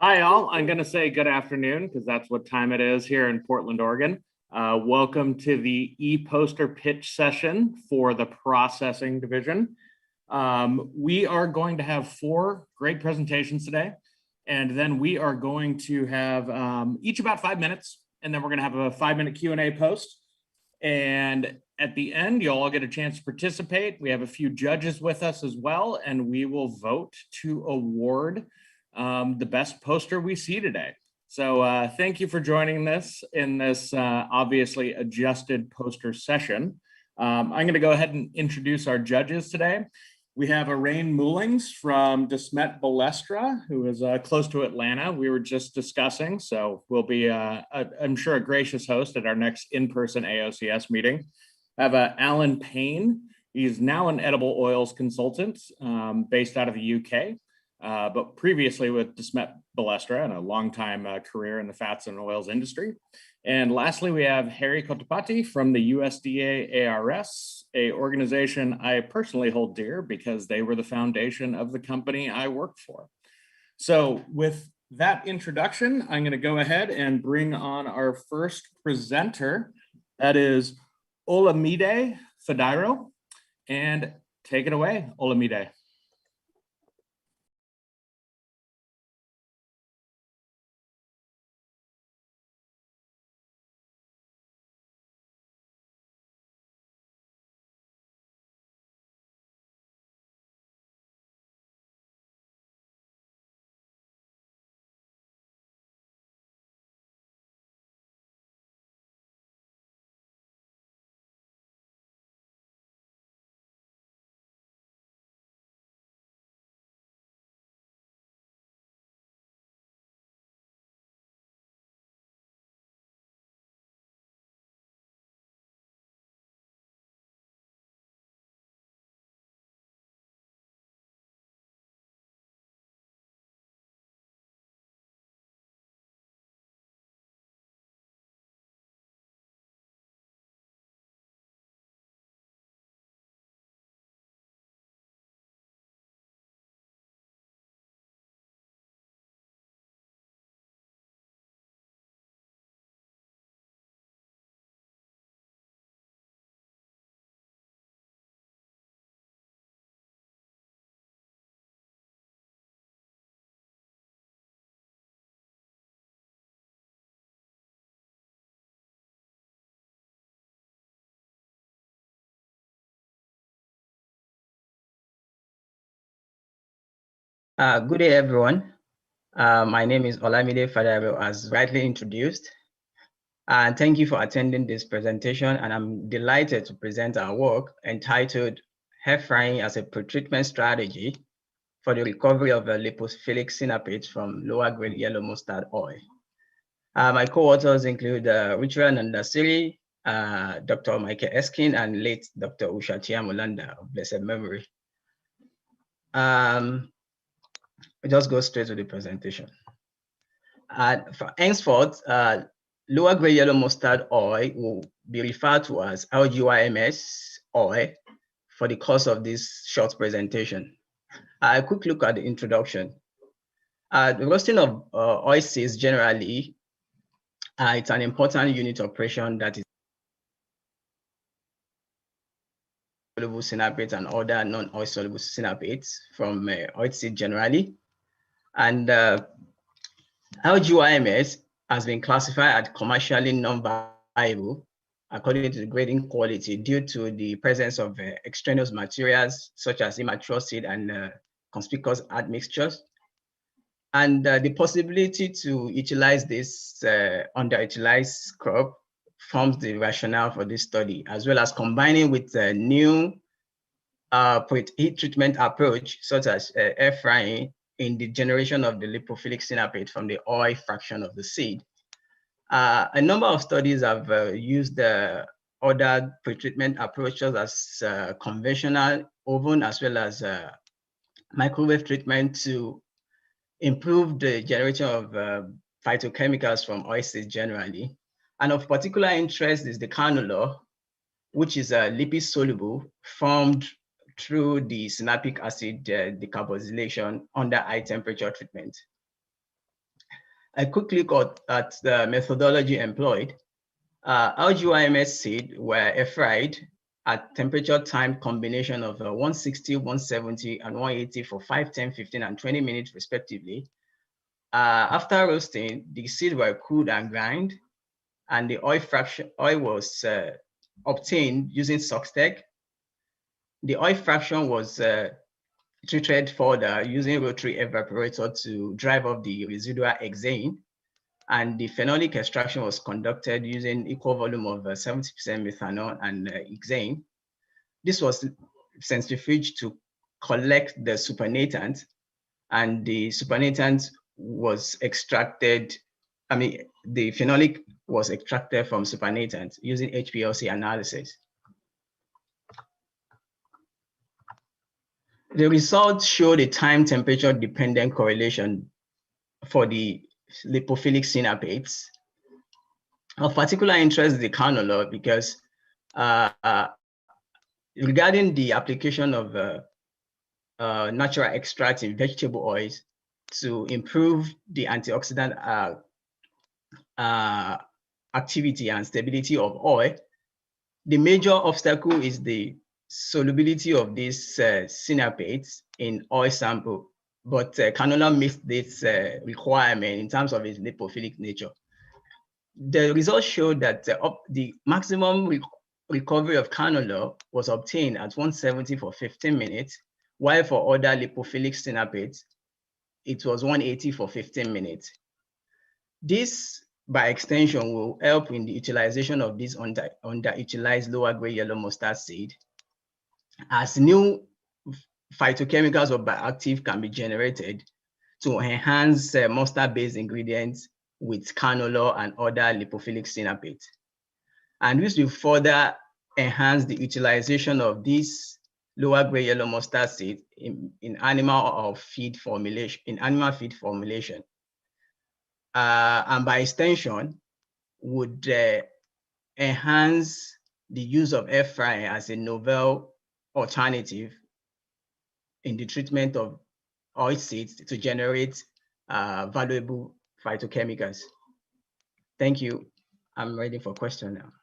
Hi, all. I'm going to say good afternoon because that's what time it is here in Portland, Oregon. Welcome to the ePoster pitch session for the processing division. We are going to have 4 great presentations today, and then we are going to have each about 5 minutes, and then we're going to have a 5-minute Q&A post. And at the end, you'll all get a chance to participate. We have a few judges with us as well, and we will vote to award the best poster we see today. So thank you for joining this in this obviously adjusted poster session. I'm going to go ahead and introduce our judges today. We have Nanoemulsions from De Smet Balestra, who is close to Atlanta. We were just discussing, so we'll be, I'm sure, a gracious host at our next in-person AOCS meeting. I have Alan Payne. He's now an edible oils consultant based out of the UK. But previously with De Smet Balestra and a long-time career in the fats and oils industry. And lastly, we have Harry Kotopati from the USDA ARS, an organization I personally hold dear because they were the foundation of the company I work for. So with that introduction, I'm going to go ahead and bring on our first presenter. That is Olamide Federer. And take it away, Olamide. Good day, everyone. My name is Olamide Federer, as rightly introduced. And thank you for attending this presentation. And I'm delighted to present our work entitled Hair Frying as a Pretreatment Strategy for the Recovery of Lipophilic Sinapates from Lower-Grade Yellow Mustard Oil. My co-authors include Ruchira Nandasiri, Dr. Michael Eskin, and late Dr. Usha Chiamulanda of blessed memory. We just go straight to the presentation. For henceforth, lower grade yellow mustard oil will be referred to as LGYMS oil for the course of this short presentation. A quick look at the introduction. The roasting of oilseeds generally, it's an important unit operation that is soluble Sinapates and other non-oil soluble Sinapates from oilseed generally. And LGYMS has been classified as commercially non-viable according to the grading quality due to the presence of extraneous materials such as immature seed and conspicuous admixtures. And the possibility to utilize this underutilized crop forms the rationale for this study, as well as combining with a new heat treatment approach such as air frying in the generation of the lipophilic sinapate from the oil fraction of the seed. A number of studies have used other pretreatment approaches as conventional oven as well as microwave treatment to improve the generation of phytochemicals from oilseeds generally. And of particular interest is the cannula, which is lipid soluble formed through the synapic acid decarboxylation under high temperature treatment. A quick look at the methodology employed. LGYMS seed were air-fried at temperature-time combination of 160, 170, and 180 for 5, 10, 15, and 20 minutes respectively. After roasting, the seeds were cooled and ground, and the oil was obtained using Soxtec. The oil fraction was treated further using rotary evaporator to drive off the residual hexane, and the phenolic extraction was conducted using equal volume of 70% methanol and hexane. This was centrifuged to collect the supernatant, and the supernatant was extracted. I mean, the phenolic was extracted from supernatant using HPLC analysis. The results showed a time temperature dependent correlation for the lipophilic Sinapates. Of particular interest is the cannula because regarding the application of natural extracts in vegetable oils to improve the antioxidant activity and stability of oil, the major obstacle is the solubility of these Sinapates in oil sample, but cannula meets this requirement in terms of its lipophilic nature. The results showed that the maximum recovery of cannula was obtained at 170 for 15 minutes, while for other lipophilic Sinapates, it was 180 for 15 minutes. This, by extension, will help in the utilization of this underutilized lower-grade yellow mustard seed, as new phytochemicals or bioactive can be generated to enhance mustard-based ingredients with cannula and other lipophilic Sinapates. And this will further enhance the utilization of this lower-grade yellow mustard seed in animal feed formulation. And by extension, would enhance the use of air frying as a novel alternative in the treatment of oil seeds to generate valuable phytochemicals. Thank you. I'm ready for question now.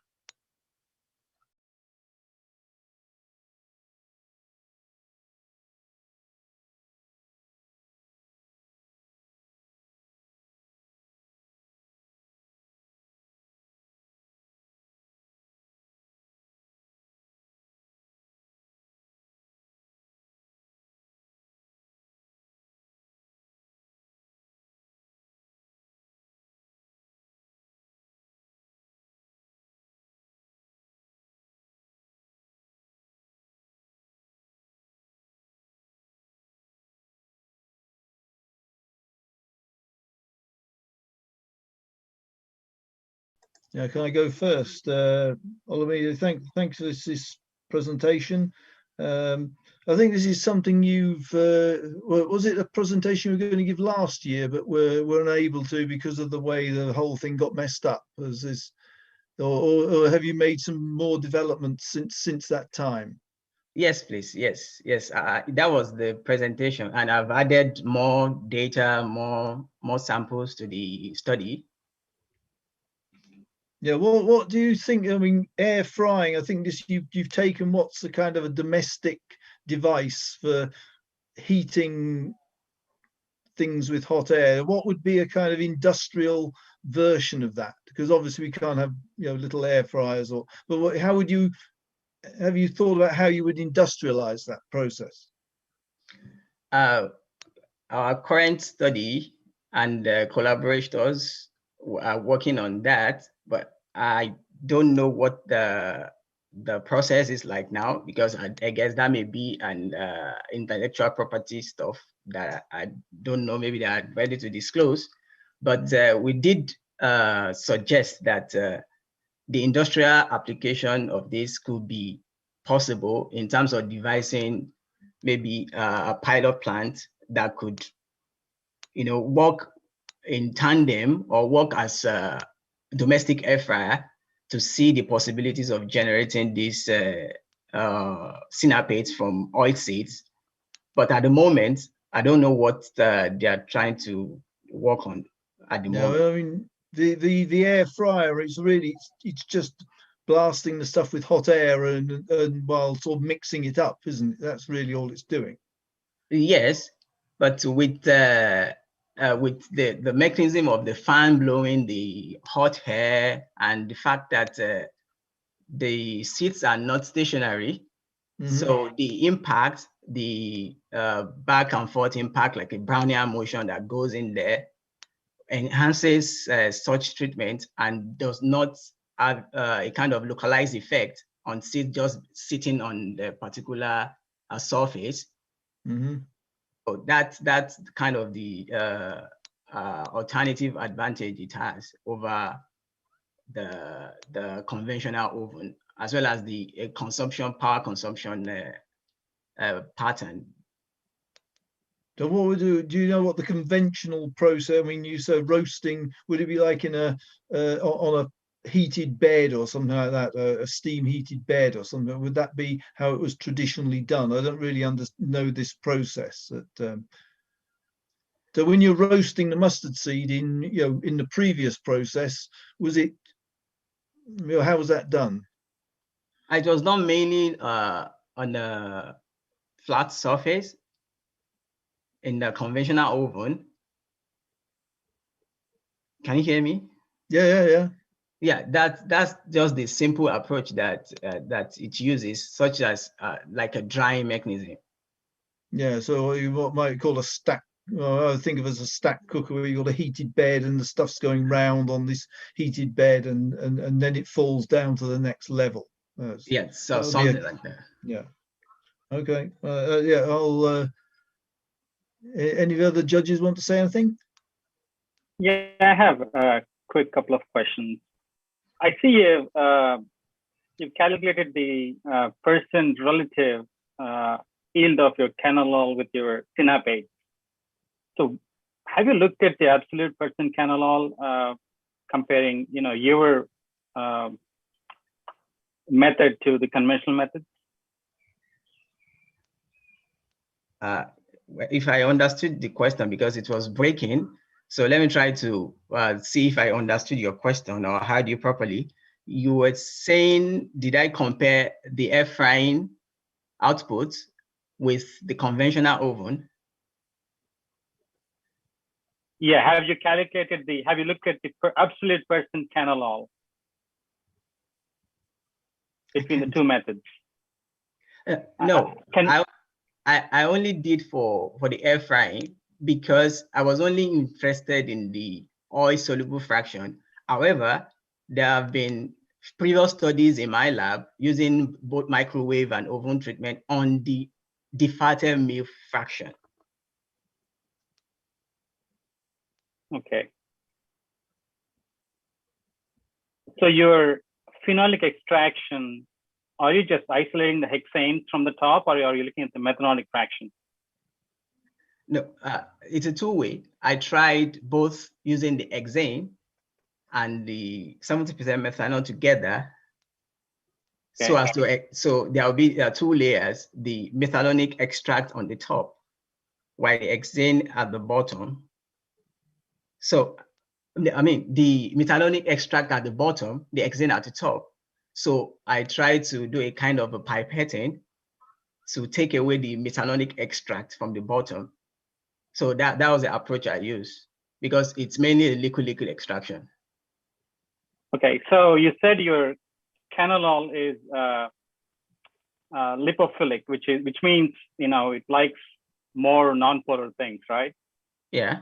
Yeah, can I go first? Olamide, thanks for this presentation. I think this is something you've, was it a presentation you were going to give last year, but were unable to because of the way the whole thing got messed up? Or have you made some more developments since that time? Yes, please. Yes. That was the presentation, and I've added more data, more samples to the study. Yeah, well, what do you think? I mean, air frying, I think this you've taken what's the kind of a domestic device for heating things with hot air. What would be a kind of industrial version of that? Because obviously we can't have, little air fryers but how would you, have you thought about how you would industrialize that process? Our current study and collaborators are working on that, but I don't know what the process is like now, because I guess that may be an intellectual property stuff that I don't know, maybe they are ready to disclose. But we did suggest that the industrial application of this could be possible in terms of devising maybe a pilot plant that could, work in tandem or work as a domestic air fryer to see the possibilities of generating these Sinapates from oil seeds. But at the moment, I don't know what they are trying to work on. at the No, moment. I mean the air fryer is really it's just blasting the stuff with hot air and while sort of mixing it up, isn't it? That's really all it's doing. Yes, but with the mechanism of the fan blowing the hot air and the fact that the seats are not stationary, so the impact, the back and forth impact, like a Brownian motion that goes in there, enhances such treatment and does not have a kind of localized effect on seat just sitting on the particular surface. So that's kind of the alternative advantage it has over the conventional oven, as well as the power consumption pattern. So what would do you know what the conventional process? I mean, you said roasting. Would it be like in on a heated bed or something like that, a steam heated bed or something? Would that be how it was traditionally done? I don't really know this process. So when you're roasting the mustard seed in the previous process, was it? How was that done? It was done mainly on a flat surface in the conventional oven. Can you hear me? Yeah. Yeah, that's just the simple approach that it uses, such as like a drying mechanism. Yeah, so what might call a stack. I think of it as a stack cooker where you've got a heated bed and the stuff's going round on this heated bed and then it falls down to the next level. Yeah, so something like that. Yeah. Okay. Yeah, I'll. Any other judges want to say anything? Yeah, I have a quick couple of questions. I see you've calculated the percent relative yield of your cannellol with your Sinapates. So have you looked at the absolute percent cannellol comparing, your method to the conventional method? If I understood the question, because it was breaking, so let me try to see if I understood your question or heard you properly. You were saying, did I compare the air frying output with the conventional oven? Yeah, have you looked at the absolute percent cannellol between the two methods? No, I only did for the air frying because I was only interested in the oil soluble fraction. However, there have been previous studies in my lab using both microwave and oven treatment on the defatted milk fraction. Okay. So your phenolic extraction, are you just isolating the hexanes from the top, or are you looking at the methanolic fraction? No, it's a two-way. I tried both using the hexane and the 70% methanol together. Okay. So there will be two layers, the methanolic extract on the top, while the hexane at the bottom. So, I mean, the methanolic extract at the bottom, the hexane at the top. So I tried to do a kind of a pipetting to take away the methanolic extract from the bottom. So that was the approach I used because it's mainly a liquid extraction. Okay, so you said your cannellol is lipophilic, which means it likes more nonpolar things, right? Yeah.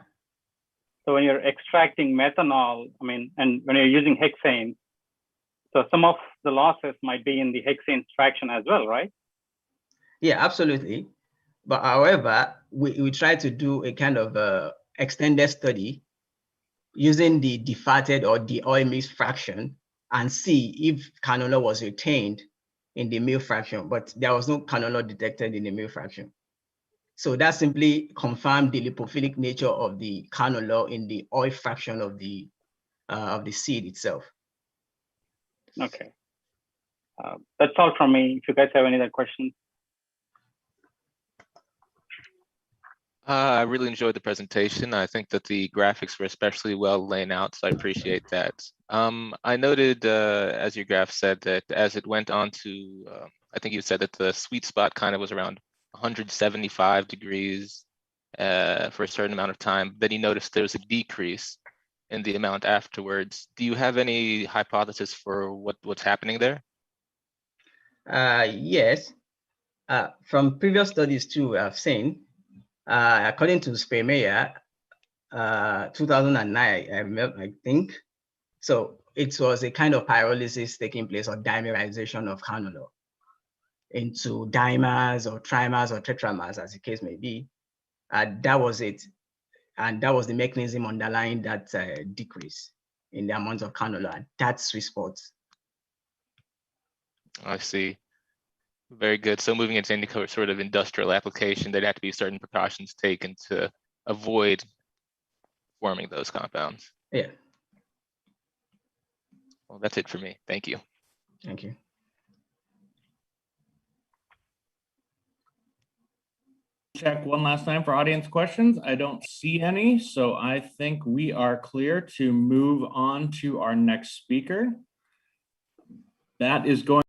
So when you're extracting methanol, and when you're using hexane, so some of the losses might be in the hexane fraction as well, right? Yeah, absolutely. But however, we try to do a kind of extended study using the defatted or the oil mix fraction and see if cannellol was retained in the milk fraction, but there was no cannellol detected in the milk fraction. So that simply confirmed the lipophilic nature of the cannellol in the oil fraction of the seed itself. Okay. That's all from me. If you guys have any other questions. I really enjoyed the presentation. I think that the graphics were especially well laid out, so I appreciate that. I noted, as your graph said, that as it went on to, I think you said that the sweet spot kind of was around 175 degrees for a certain amount of time. Then you noticed there was a decrease in the amount afterwards. Do you have any hypothesis for what's happening there? Yes. From previous studies too, I've seen, according to Spermeyer, 2009, I think. So it was a kind of pyrolysis taking place, or dimerization of cannula into dimers or trimers or tetramers, as the case may be. That was it. And that was the mechanism underlying that decrease in the amount of cannula. That's sweet spot. I see. Very good. So moving into any sort of industrial application, there'd have to be certain precautions taken to avoid forming those compounds. Yeah. Well, that's it for me. Thank you. Thank you. Check one last time for audience questions. I don't see any, so I think we are clear to move on to our next speaker. That is going.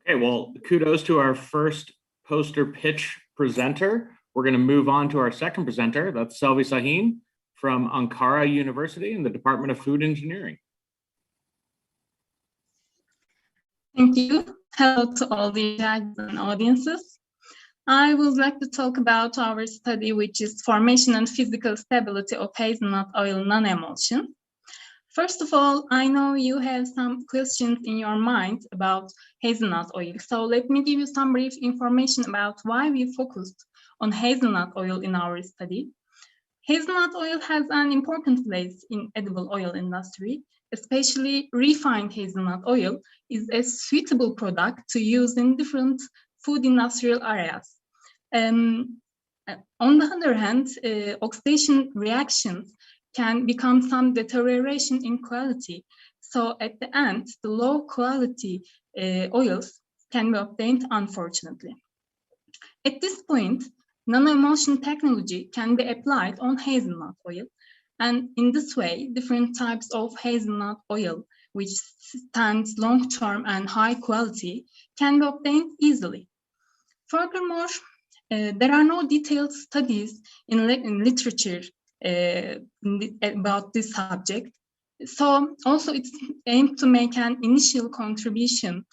Okay, well, kudos to our first poster pitch presenter. We're going to move on to our second presenter. That's Selvi Sahin from Ankara University in the Department of Food Engineering. Thank you. Hello to all the judges and audiences. I would like to talk about our study, which is formation and physical stability of hazelnut oil nanoemulsion. First of all, I know you have some questions in your mind about hazelnut oil. So let me give you some brief information about why we focused on hazelnut oil in our study. Hazelnut oil has an important place in edible oil industry, especially refined hazelnut oil is a suitable product to use in different food industrial areas. On the other hand, oxidation reactions can become some deterioration in quality. So at the end, the low quality oils can be obtained, unfortunately. At this point, nanoemulsion technology can be applied on hazelnut oil. And in this way, different types of hazelnut oil, which stands long-term and high quality, can be obtained easily. Furthermore, there are no detailed studies in literature about this subject. So also it's aimed to make an initial contribution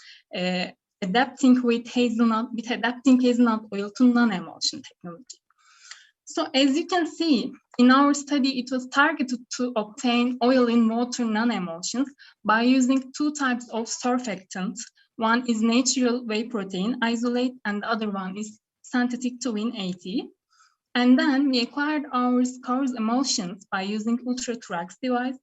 adapting hazelnut oil to nanoemulsion technology. So as you can see, in our study, it was targeted to obtain oil in water nanoemulsions by using two types of surfactants. One is natural whey protein isolate, and the other one is synthetic twin AT. And then we acquired our scours emulsions by using ultra-trax device.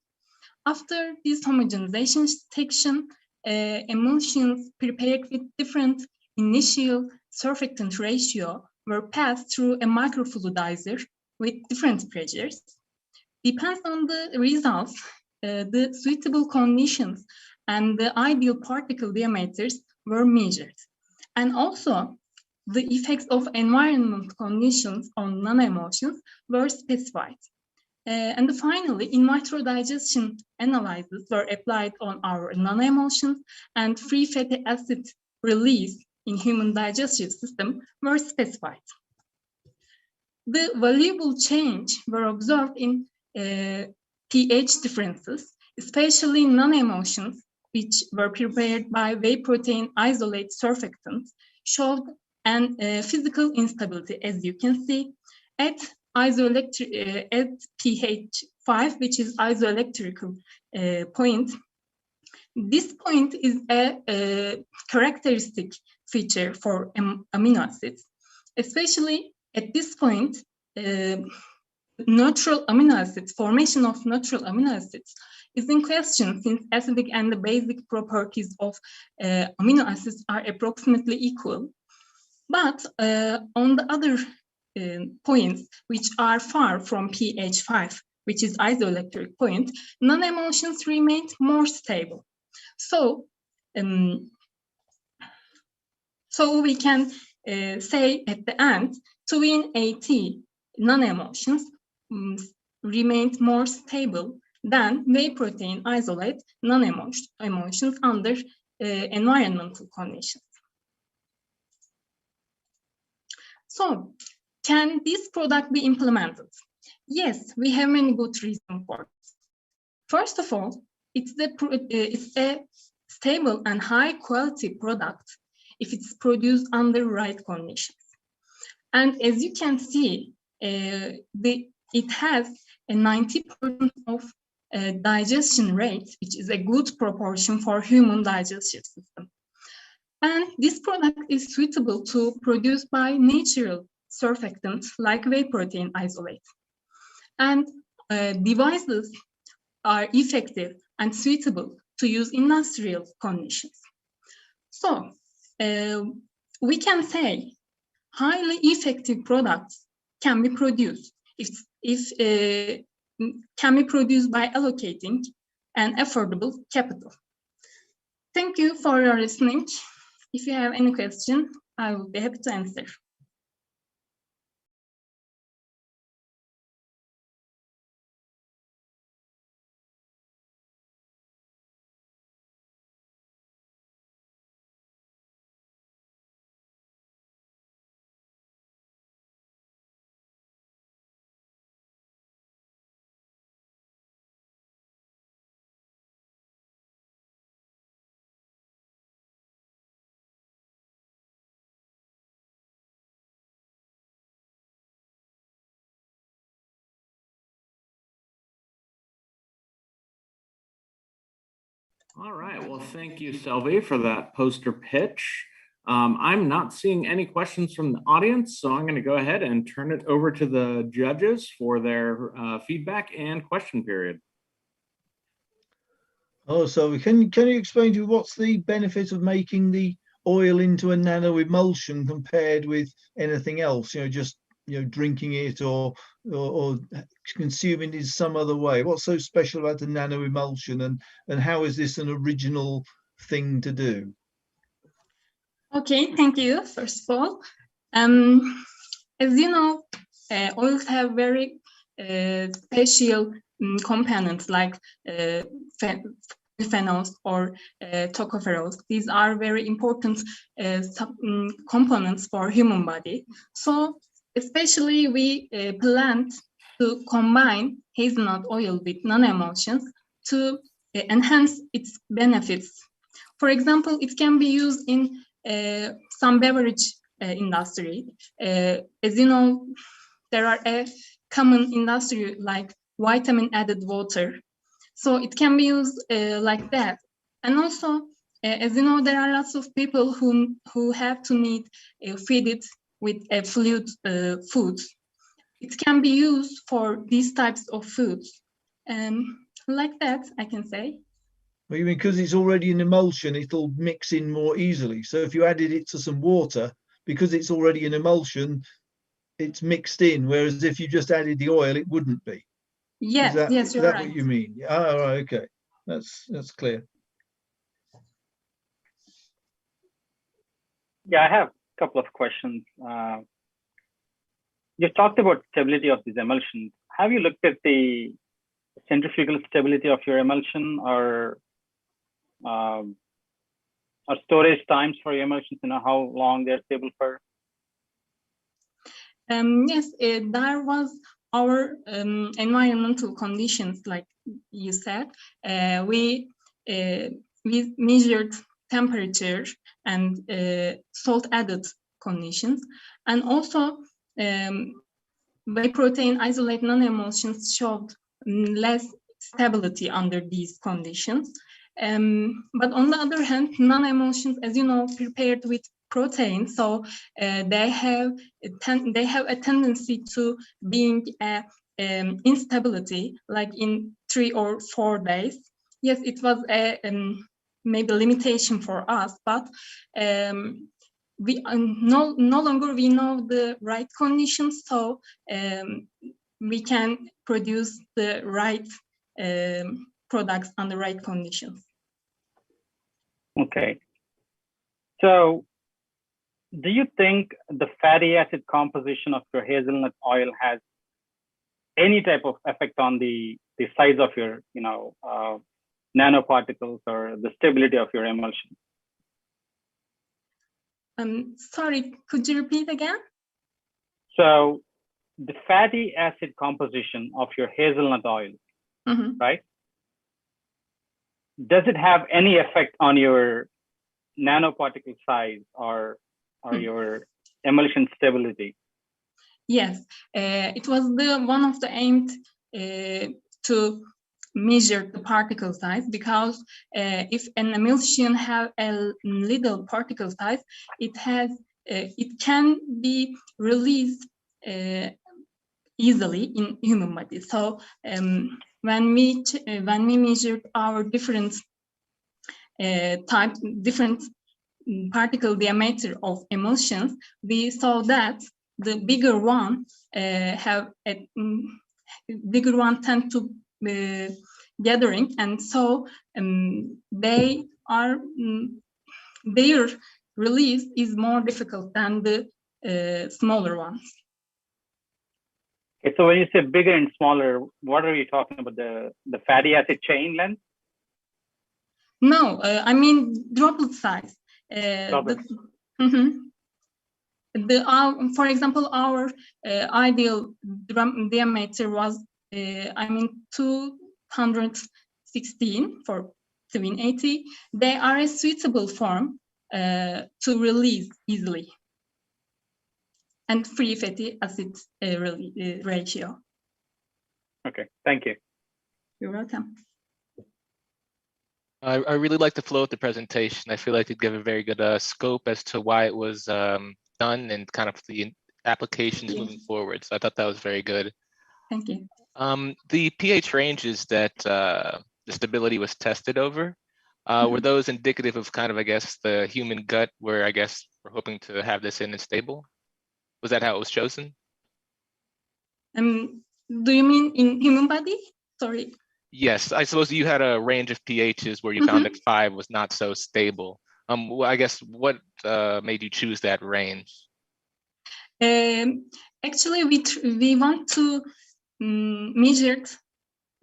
After this homogenization section, emulsions prepared with different initial surfactant ratio were passed through a microfluidizer with different pressures. Depends on the results, the suitable conditions and the ideal particle diameters were measured. And also, the effects of environment conditions on nanoemulsions were specified. And finally, in vitro digestion analyses were applied on our nanoemulsions, and free fatty acid release in human digestive system were specified. The valuable change were observed in pH differences, especially nanoemulsions, which were prepared by whey protein isolate surfactants, showed an physical instability, as you can see, at isoelectric at pH 5, which is isoelectrical point. This point is a characteristic feature for amino acids, especially at this point. Neutral amino acids, formation of neutral amino acids is in question, since acidic and the basic properties of amino acids are approximately equal. But on the other points, which are far from pH 5, which is isoelectric point, nanoemulsions remained more stable. So we can say at the end, twin AT nanoemulsions remained more stable than whey protein isolate nanoemulsions under environmental conditions. So, can this product be implemented? Yes, we have many good reasons for it. First of all, it's a stable and high quality product if it's produced under right conditions. And as you can see, it has a 90% of digestion rate, which is a good proportion for human digestive system. And this product is suitable to produce by natural surfactants like whey protein isolate. And devices are effective and suitable to use in industrial conditions. So we can say highly effective products can be produced can be produced by allocating an affordable capital. Thank you for your listening. If you have any question, I will be happy to answer. All right, well, thank you, Selvi, for that poster pitch. I'm not seeing any questions from the audience, so I'm going to go ahead and turn it over to the judges for their feedback and question period. Oh, so can you explain to me what's the benefit of making the oil into a nano emulsion compared with anything else? Just drinking it or consuming it in some other way. What's so special about the nano emulsion, and how is this an original thing to do? Okay, thank you. First of all, as you know, oils have very special components like phenols or tocopherols. These are very important components for human body. So especially we plan to combine hazelnut oil with nanoemulsions to enhance its benefits. For example, it can be used in some beverage industry. As you know, there are a common industry like vitamin added water. So it can be used like that. And also, as you know, there are lots of people who have to need feed it with fluid foods. It can be used for these types of foods. Like that, I can say. Well, you mean because it's already an emulsion, it'll mix in more easily. So if you added it to some water, because it's already an emulsion, it's mixed in. Whereas if you just added the oil, it wouldn't be. Yes, yes, you're right. Is that right. what you mean? Oh, right, okay. That's clear. Yeah, I have a couple of questions. You talked about stability of these emulsions. Have you looked at the centrifugal stability of your emulsion, or storage times for your emulsions? How long they're stable for? Yes, there was our environmental conditions, like you said, we measured temperature and salt added conditions, and also whey protein isolate nanoemulsions showed less stability under these conditions. But on the other hand, nanoemulsions, as you know, prepared with protein, so they have a tendency to being instability, like in 3 or 4 days. Yes, it was a maybe limitation for us, but we no longer we know the right conditions, so we can produce the right products on the right conditions. Okay. So do you think the fatty acid composition of your hazelnut oil has any type of effect on the size of your, nanoparticles or the stability of your emulsion? Sorry, could you repeat again? So the fatty acid composition of your hazelnut oil, right? Does it have any effect on your nanoparticle size or your emulsion stability? Yes, it was one of the aimed to measure the particle size, because if an emulsion have a little particle size, it can be released easily in human body. So when we measured our different different particle diameter of emulsions, we saw that the bigger one tend to gathering, and so their release is more difficult than the smaller ones. Okay, so when you say bigger and smaller, what are you talking about? The fatty acid chain length? No, I mean droplet size. For example, our ideal diameter was 216 for twin 80. They are a suitable form to release easily, and free fatty acid ratio. Okay, thank you. You're welcome. I really like the flow of the presentation. I feel like it gave a very good scope as to why it was done and kind of the applications moving forward. So I thought that was very good. Thank you. The pH ranges that the stability was tested over, were those indicative of kind of, I guess, the human gut, where I guess we're hoping to have this in and stable? Was that how it was chosen? Do you mean in human body? Sorry. Yes, I suppose you had a range of pHs where you found that 5 was not so stable. Well, I guess what made you choose that range? Actually, we want to measure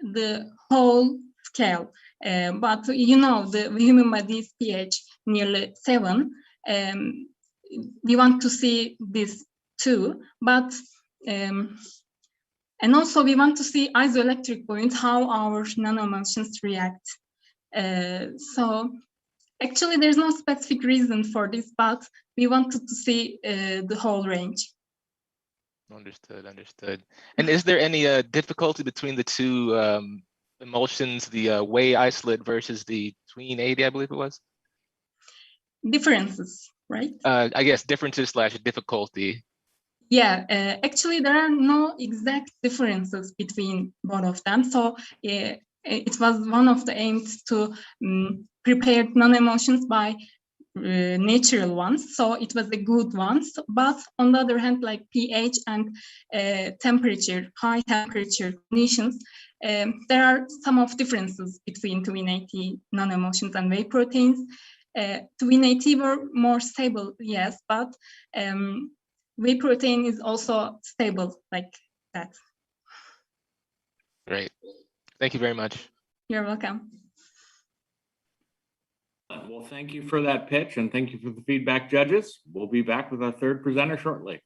the whole scale, but the human body's pH nearly 7. We want to see this too, but and also we want to see isoelectric points, how our nanoemulsions react. So actually there's no specific reason for this, but we wanted to see the whole range. Understood. And is there any difficulty between the two emulsions, the whey isolate versus the tween 80, I believe it was? Differences, right? I guess differences / difficulty. Yeah, actually there are no exact differences between both of them. So it was one of the aims to prepare nanoemulsions by natural ones, so it was a good one. But on the other hand, like pH and temperature, high temperature conditions, there are some of differences between twin 80 nanoemulsions and whey proteins. Twin 80 were more stable, yes, but whey protein is also stable like that. Great. Thank you very much. You're welcome. Well, thank you for that pitch, and thank you for the feedback, judges. We'll be back with our third presenter shortly.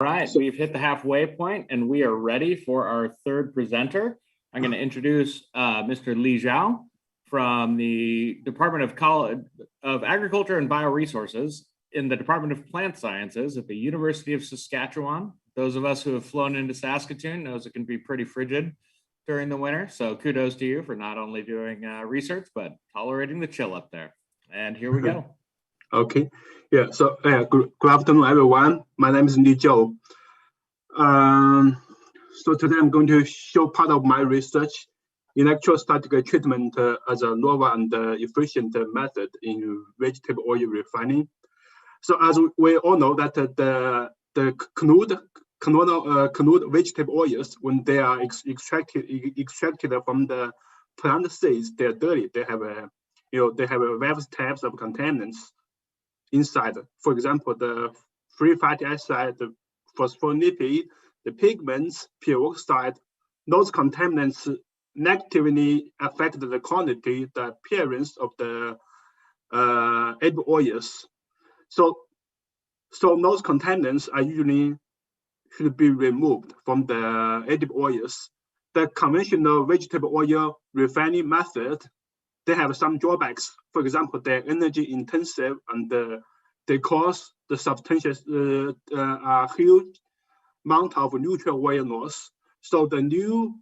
All right, we've hit the halfway point and we are ready for our third presenter. I'm going to introduce Mr. Xiao from the Department of Agriculture and Bioresources in the Department of Plant Sciences at the University of Saskatchewan. Those of us who have flown into Saskatoon knows it can be pretty frigid during the winter. So kudos to you for not only doing research, but tolerating the chill up there. And here we go. Okay, yeah, so good afternoon, everyone. My name is Xiao. So today I'm going to show part of my research in electrostatic treatment as a novel and efficient method in vegetable oil refining. So as we all know that the canoed vegetable oils, when they are extracted from the plant seeds, they're dirty. They have various types of contaminants inside. For example, the free fatty acid, the phospholipid, the pigments, peroxide, those contaminants negatively affect the quantity, the appearance of the edible oils. So those contaminants are usually should be removed from the edible oils. The conventional vegetable oil refining method, they have some drawbacks. For example, they're energy intensive and they cause the substantial a huge amount of nutrient oil loss. So the new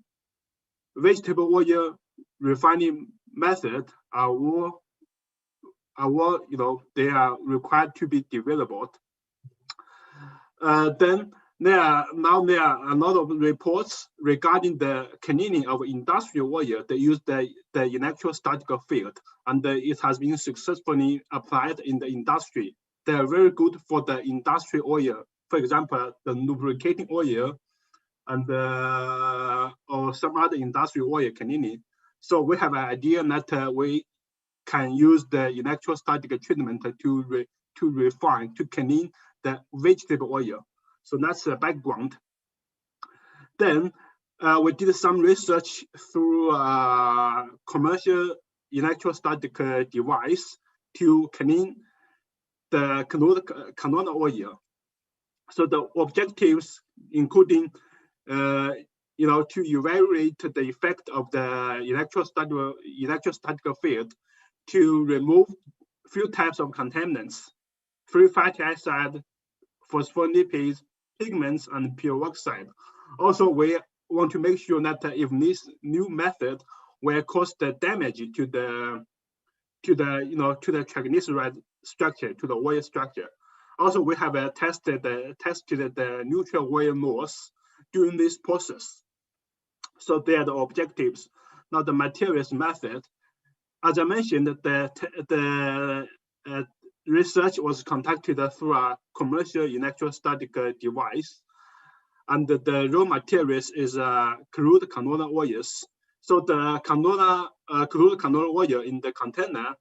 vegetable oil refining method are all they are required to be developed. Then there are a lot of reports regarding the cleaning of industrial oil. They use the electrostatic field, and it has been successfully applied in the industry. They are very good for the industrial oil. For example, the lubricating oil and or some other industrial oil cleaning. So we have an idea that we can use the electrostatic treatment to refine, to clean the vegetable oil. So that's the background. Then we did some research through a commercial electrostatic device to clean the canola oil. So the objectives including to evaluate the effect of the electrostatic field to remove few types of contaminants, free fatty acid, phospholipids, pigments, and peroxide. Also, we want to make sure that if this new method will cause the damage to the triglyceride structure, to the oil structure. Also, we have tested the nutrient oil loss during this process. So they are the objectives. Now the materials method. As I mentioned, the research was conducted through a commercial electrostatic device, and the raw materials is crude canola oils. So the crude canola oil in the container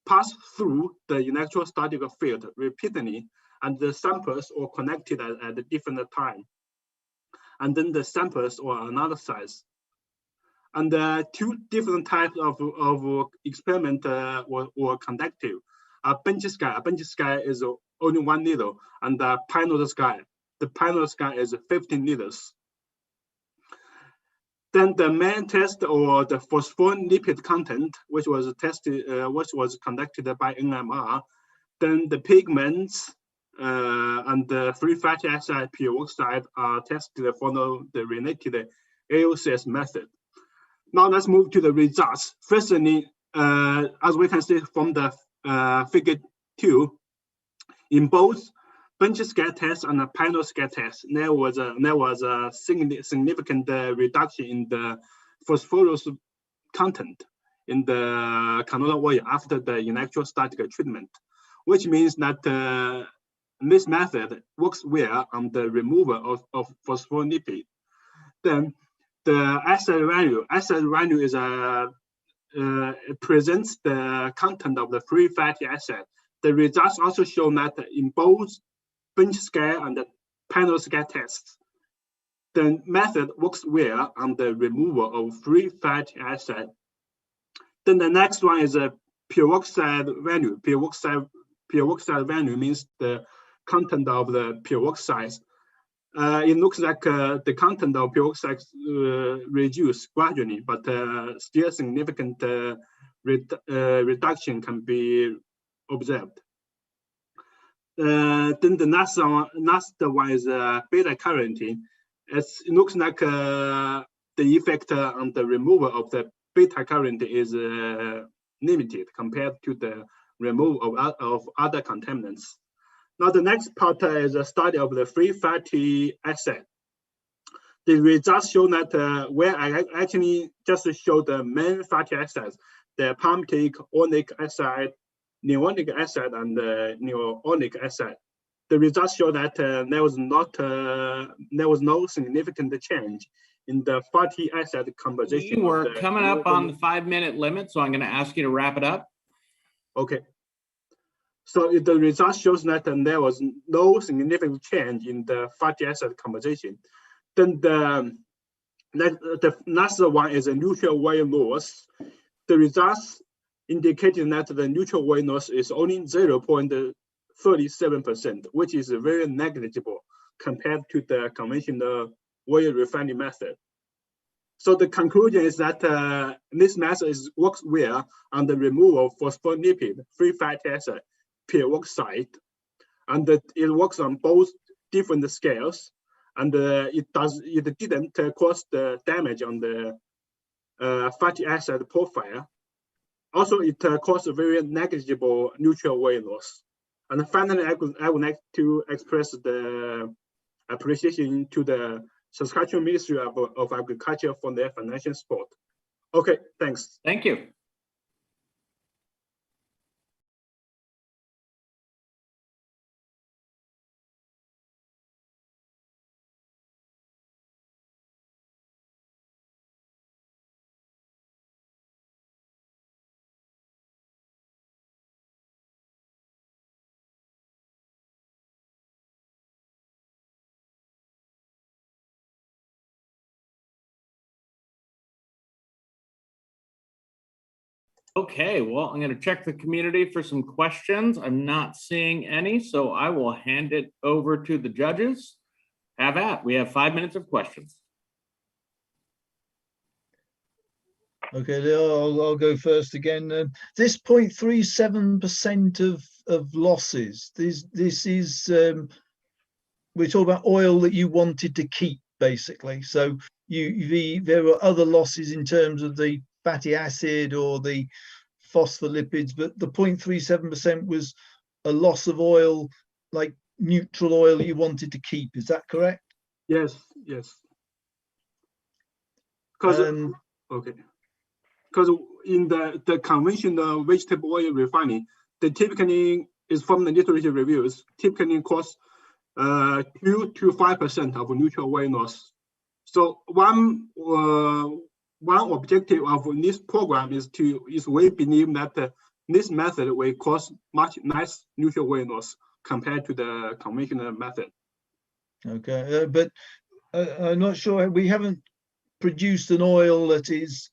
pass through the electrostatic field repeatedly, and the samples are connected at a different time. And then the samples are analyzed. And two different types of experiment were conducted. A bench sky is only 1 needle, and the pilot sky is 15 needles. Then the main test, or the phospholipid content, which was conducted by NMR. Then the pigments and the free fatty acid peroxide are tested for the related AOCS method. Now let's move to the results. Firstly, as we can see from the figure 2, in both bench scale test and the pilot scale test, there was a significant reduction in the phosphorus content in the canola oil after the electrostatic treatment, which means that this method works well on the removal of phospholipid. Then the acid value is it presents the content of the free fatty acid. The results also show that in both bench scale and the panel scale tests, the method works well on the removal of free fatty acid. Then the next one is a peroxide value. Peroxide value means the content of the peroxides. it looks like the content of peroxide reduced gradually, but still significant reduction can be observed. Then the last one is beta carotene. It looks like the effect on the removal of the beta carotene is limited compared to the removal of other contaminants. Now the next part is a study of the free fatty acid. The results show that where I actually just show the main fatty acids, the palmitic, oleic acid, neonic acid, and neonic acid. The results show that there was no significant change in the fatty acid composition. We're coming up on the 5-minute limit, so I'm going to ask you to wrap it up. Okay. So the result shows that there was no significant change in the fatty acid composition. Then the last one is a neutral weight loss. The results indicating that the neutral weight loss is only 0.37%, which is very negligible compared to the conventional oil refining method. So the conclusion is that this method works well on the removal of phospholipid, free fatty acid, peroxide, and it works on both different scales, and it didn't cause the damage on the fatty acid profile. Also, it caused a very negligible neutral weight loss. And finally, I would like to express the appreciation to the Saskatchewan Ministry of Agriculture for their financial support. Okay, thanks. Thank you. Okay, well, I'm going to check the community for some questions. I'm not seeing any, so I will hand it over to the judges. Have at. We have 5 minutes of questions. Okay, I'll go first again. This 0.37% of losses. This is we're talking about oil that you wanted to keep, basically. So there were other losses in terms of the fatty acid or the phospholipids, but the 0.37% was a loss of oil, like neutral oil you wanted to keep. Is that correct? Yes, yes. Because okay, because in the conventional vegetable oil refining, they typically is from the literature reviews, typically costs 2 to 5% of neutral weight loss. So one objective of this program is we believe that this method will cause much less neutral weight loss compared to the conventional method. Okay, but I'm not sure, we haven't produced an oil that is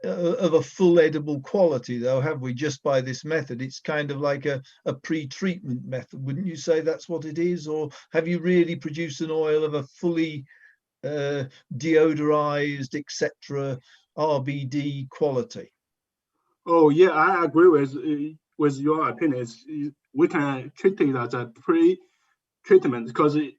of a full edible quality, though, have we, just by this method? It's kind of like a pre-treatment method. Wouldn't you say that's what it is? Or have you really produced an oil of a fully deodorized, etc., RBD quality? Oh yeah, I agree with your opinion. We can treat it as a pre-treatment because it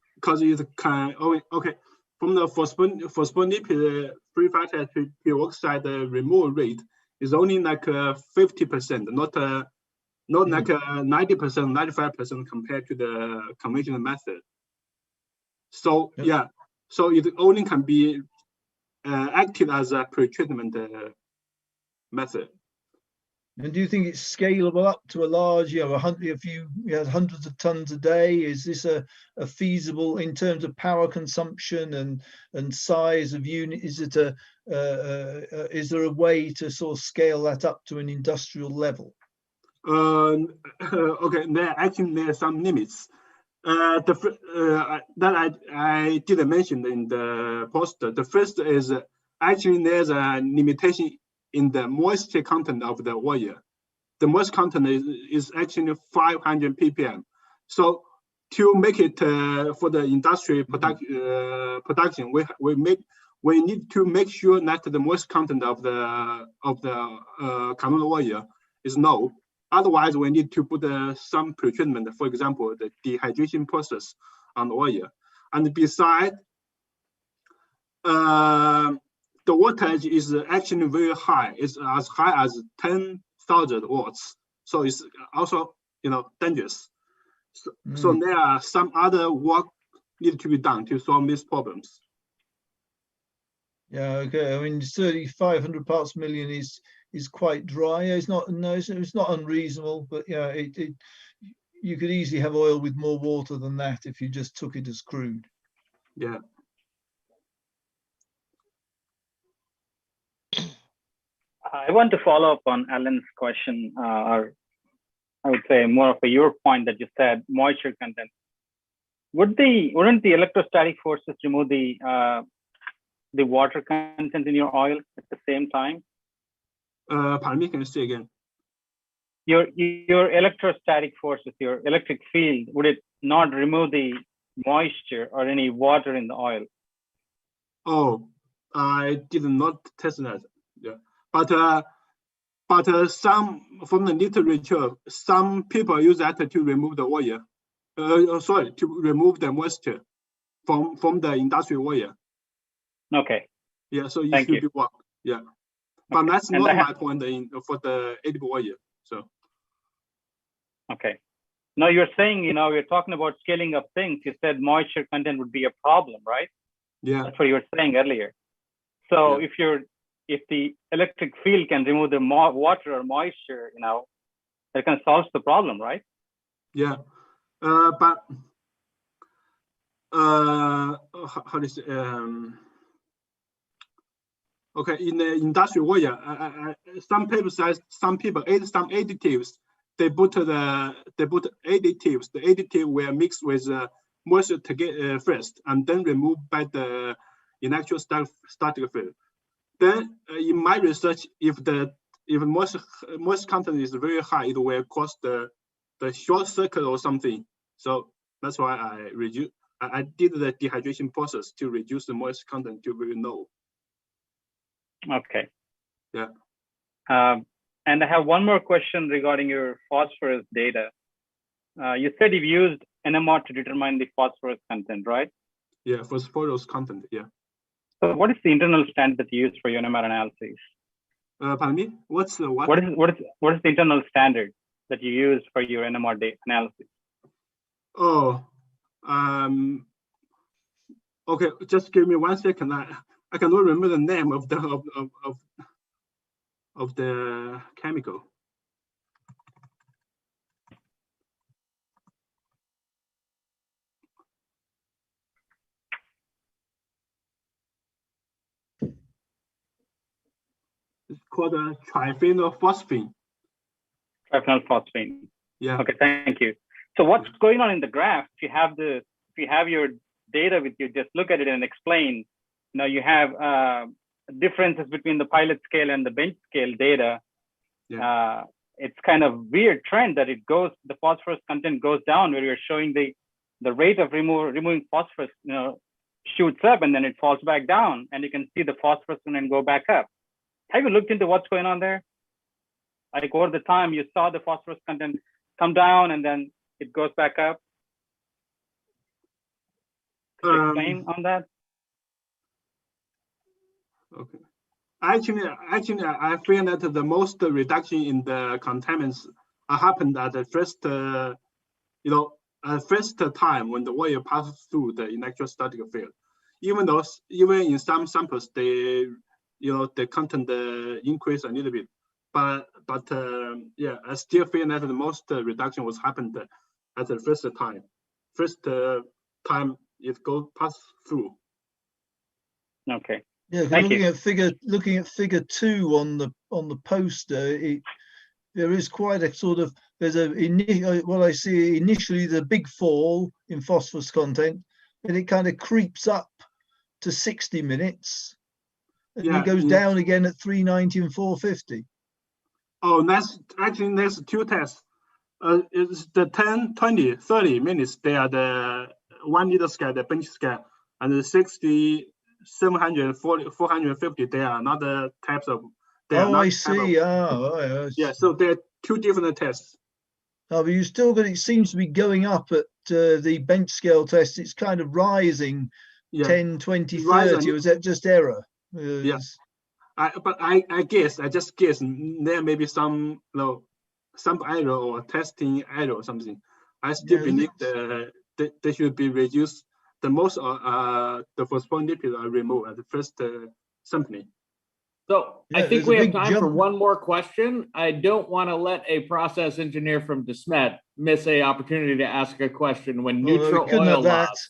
can okay. From the phospholipid free fatty acid peroxide removal rate is only like 50%, not like 90%, 95% compared to the conventional method. So yeah, so it only can be acted as a pre-treatment method. And do you think it's scalable up to a large, if you had hundreds of tons a day? Is this a feasible in terms of power consumption and size of unit? Is it is there a way to sort of scale that up to an industrial level? Okay, there are some limits. That I didn't mention in the poster. The first is actually there's a limitation in the moisture content of the oil. The moisture content is actually 500 ppm. So to make it for the industry production, we need to make sure that the moist content of the canola oil is low. Otherwise, we need to put some pretreatment, for example, the dehydration process on the oil. And besides, the voltage is actually very high. It's as high as 10,000 watts. So it's also, dangerous. So there are some other work need to be done to solve these problems. Yeah, okay. I mean, 3,500 parts per million is quite dry. It's not unreasonable, but yeah, you could easily have oil with more water than that if you just took it as crude. Yeah. I want to follow up on Alan's question, or I would say more of your point that you said, moisture content. Wouldn't the electrostatic forces remove the water content in your oil at the same time? Pardon me, can you say again? Your electrostatic forces, your electric field, would it not remove the moisture or any water in the oil? Oh, I did not test that. Yeah, but some from the literature, some people use that to remove the oil. To remove the moisture from the industrial oil. Okay. Yeah, so it should be work. Yeah, but that's not my point for the edible oil. So. Okay. Now you're saying, you're talking about scaling up things. You said moisture content would be a problem, right? Yeah. That's what you were saying earlier. So if the electric field can remove the water or moisture, that can solve the problem, right? Yeah. But how do you say? Okay, in the industrial oil, some people add some additives. They put additives. The additive will mix with moisture together first, and then removed by the electrostatic field. Then, in my research, if moisture content is very high, it will cause the short circuit or something. So that's why I did the dehydration process to reduce the moisture content to very low. Okay. Yeah. And I have one more question regarding your phosphorus data. You said you've used NMR to determine the phosphorus content, right? Yeah, phosphorus content, yeah. So what is the internal standard that you use for your NMR analysis? Pardon me? What's the what? What is the internal standard that you use for your NMR data analysis? Oh, okay. Just give me 1 second. I cannot remember the name of the chemical. It's called a triphenylphosphine. Triphenylphosphine. Yeah. Okay, thank you. So what's going on in the graph? If you have your data with you, just look at it and explain. You have differences between the pilot scale and the bench scale data. Yeah. It's kind of weird trend that the phosphorus content goes down, where you're showing the rate of removing phosphorus, shoots up and then it falls back down, and you can see the phosphorus content go back up. Have you looked into what's going on there? Like over the time, you saw the phosphorus content come down and then it goes back up. Could you explain on that? Okay. Actually, I feel that the most reduction in the contaminants happened at the first, first time when the oil passes through the electrostatic field. Even in some samples, the content increase a little bit, but yeah, I still feel that the most reduction was happened at the first time. First time it pass through. Okay. Yeah, looking at figure 2 on the poster, there is quite a sort of what I see initially the big fall in phosphorus content, and it kind of creeps up to 60 minutes, and then it goes down again at 390 and 450. Oh, that's 2 tests. It's the 10, 20, 30 minutes. They are the 1 liter scale, the bench scale, and the 60, 740, 450. They are another types of. Oh, I see. Yeah, so they're two different tests. Oh, but you still got, it seems to be going up at the bench scale test. It's kind of rising 10, 20, 30. Or is that just error? Yes. I guess, I just guess there may be some, some error or testing error or something. I still believe they should be reduced. The most the phospholipid are removed at the first sampling. So I think we have time for one more question. I don't want to let a process engineer from DeSmet miss an opportunity to ask a question when neutral oil loss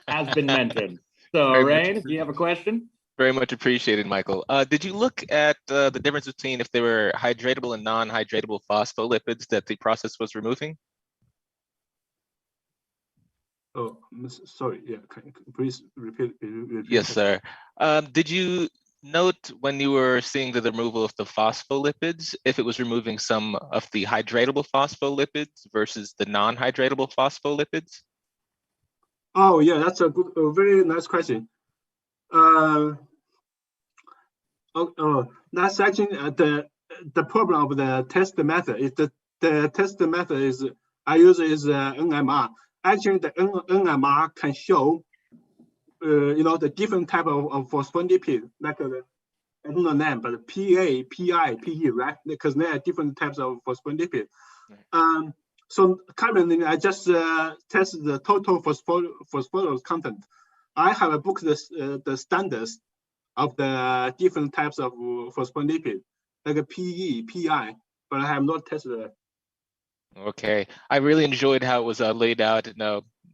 has been mentioned. So Rain, do you have a question? Very much appreciated, Michael. Did you look at the difference between if they were hydratable and non-hydratable phospholipids that the process was removing? Oh, sorry. Yeah, can you please repeat? Yes, sir. Did you note when you were seeing the removal of the phospholipids, if it was removing some of the hydratable phospholipids versus the non-hydratable phospholipids? Oh, yeah, that's a good, very nice question. That's actually the problem of the test method. Is the test method is I use is NMR. Actually, the NMR can show, the different type of phospholipid, like I don't know the name, but PA, PI, PE, right? Because there are different types of phospholipid. So currently, I just test the total phosphorus content. I have booked the standards of the different types of phospholipid, like a PE, PI, but I have not tested it. Okay, I really enjoyed how it was laid out in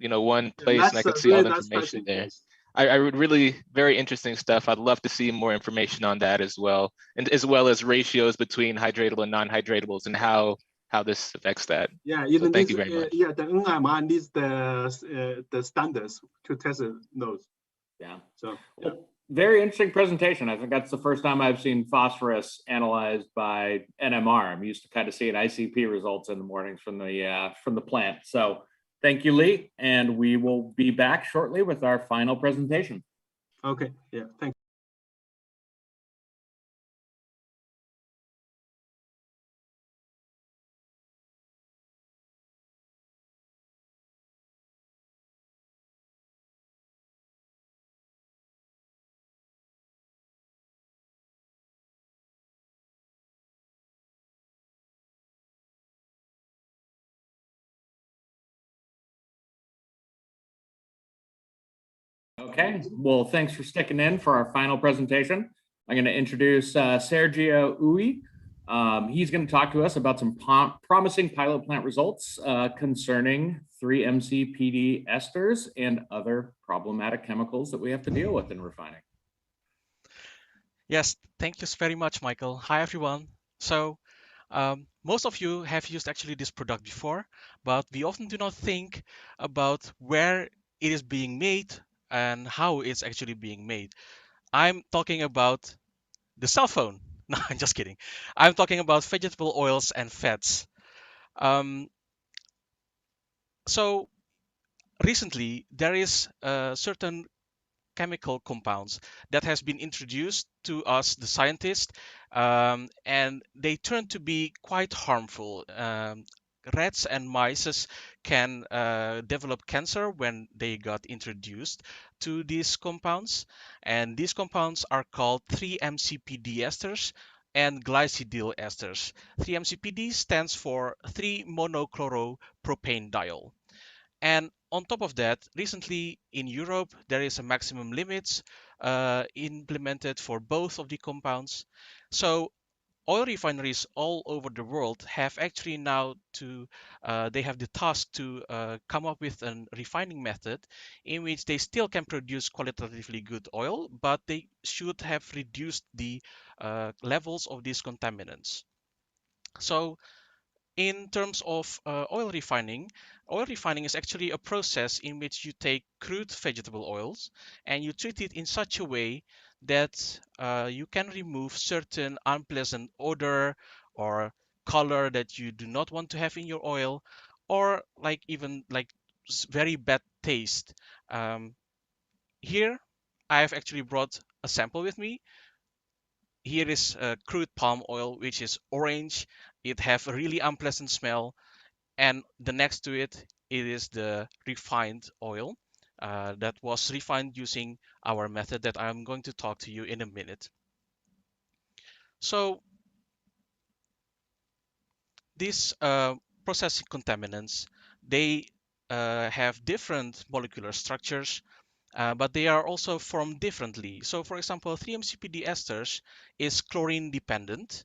one place, and I could see all the information there. I would really, very interesting stuff. I'd love to see more information on that as well, and as well as ratios between hydratable and non-hydratables and how this affects that. Yeah, so thank you very much. Yeah, the NMR needs the standards to test those. Yeah. So very interesting presentation. I think that's the first time I've seen phosphorus analyzed by NMR. I'm used to kind of seeing ICP results in the mornings from the plant. So thank you, Lee, and we will be back shortly with our final presentation. Okay. Yeah. Thank you. Okay, well, thanks for sticking in for our final presentation. I'm going to introduce Sergio Uy. He's going to talk to us about some promising pilot plant results concerning 3-MCPD esters and other problematic chemicals that we have to deal with in refining. Yes, thank you very much, Michael. Hi, everyone. So most of you have used actually this product before, but we often do not think about where it is being made and how it's actually being made. I'm talking about the cell phone. No, I'm just kidding. I'm talking about vegetable oils and fats. So recently, there is a certain chemical compounds that has been introduced to us, the scientists, and they turn to be quite harmful. Rats and mice can develop cancer when they got introduced to these compounds, and these compounds are called 3-MCPD esters and Glycidyl esters. 3-MCPD stands for 3-monochloropropanediol. And on top of that, recently in Europe, there is a maximum limits implemented for both of the compounds. So oil refineries all over the world have actually now they have the task to come up with a refining method in which they still can produce qualitatively good oil, but they should have reduced the levels of these contaminants. So in terms of oil refining is actually a process in which you take crude vegetable oils and you treat it in such a way that you can remove certain unpleasant odor or color that you do not want to have in your oil, or like even like very bad taste. Here, I've actually brought a sample with me. Here is crude palm oil, which is orange. It have a really unpleasant smell. And the next to it, it is the refined oil that was refined using our method that I'm going to talk to you in a minute. So these processing contaminants, they have different molecular structures, but they are also formed differently. So for example, 3-MCPD esters is chlorine dependent,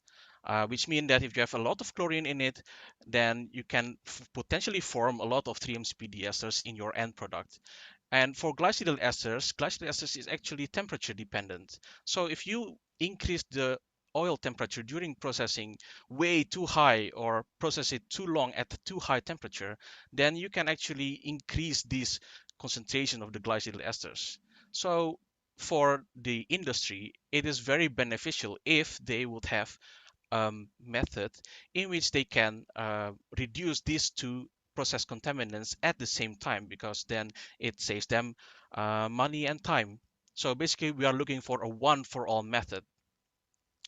which means that if you have a lot of chlorine in it, then you can potentially form a lot of 3-MCPD esters in your end product. And for Glycidyl esters is actually temperature dependent. So if you increase the oil temperature during processing way too high or process it too long at too high temperature, then you can actually increase this concentration of the Glycidyl esters. So for the industry, it is very beneficial if they would have method in which they can reduce these two process contaminants at the same time, because then it saves them money and time. So basically, we are looking for a one-for-all method.